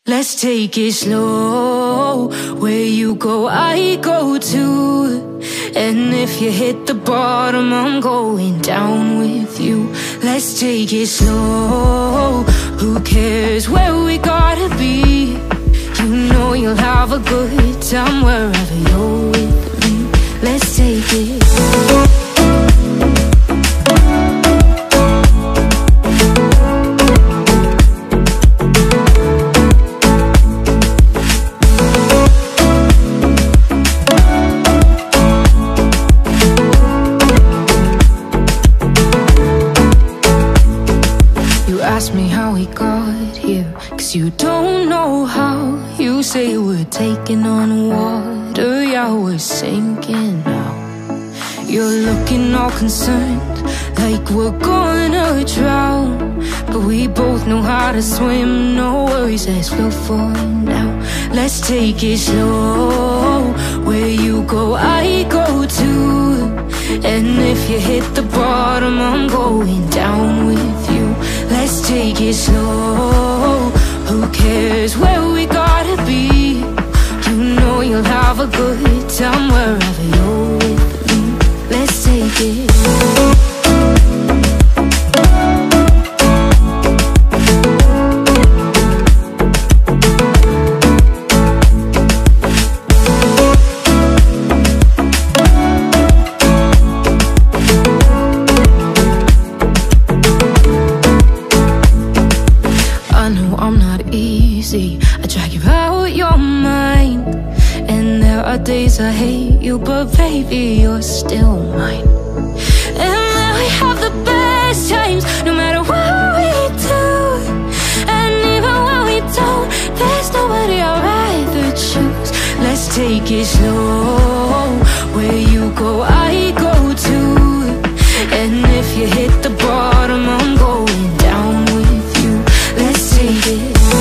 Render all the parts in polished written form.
Let's take it slow. Where you go, I go too. And if you hit the bottom, I'm going down with you. Let's take it slow. Who cares where we gotta be? You know you'll have a good time wherever you're with me. Let's take it slow. Ask me how we got here, 'cause you don't know how. You say we're taking on water, yeah, we're sinking now. You're looking all concerned, like we're gonna drown. But we both know how to swim, no worries, let's flow for now. Let's take it slow. Where you go, I go too. And if you hit the bottom, I'm going down with you. Let's take it slow. Who cares where we gotta be? You know you'll have a good time wherever you're with me. Let's take it slow. I drag you out your mind, and there are days I hate you, but baby, you're still mine. And then we have the best times, no matter what we do. And even when we don't, there's nobody I'd rather choose. Let's take it slow. Where you go, I go too. And if you hit the bottom, I'm going down with you. Let's take it slow.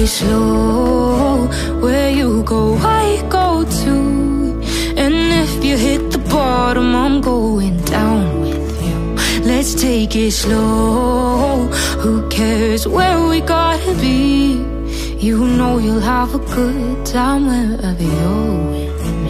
Slow, where you go, I go too. And if you hit the bottom, I'm going down with you. Let's take it slow. Who cares where we gotta be? You know you'll have a good time wherever you're with me.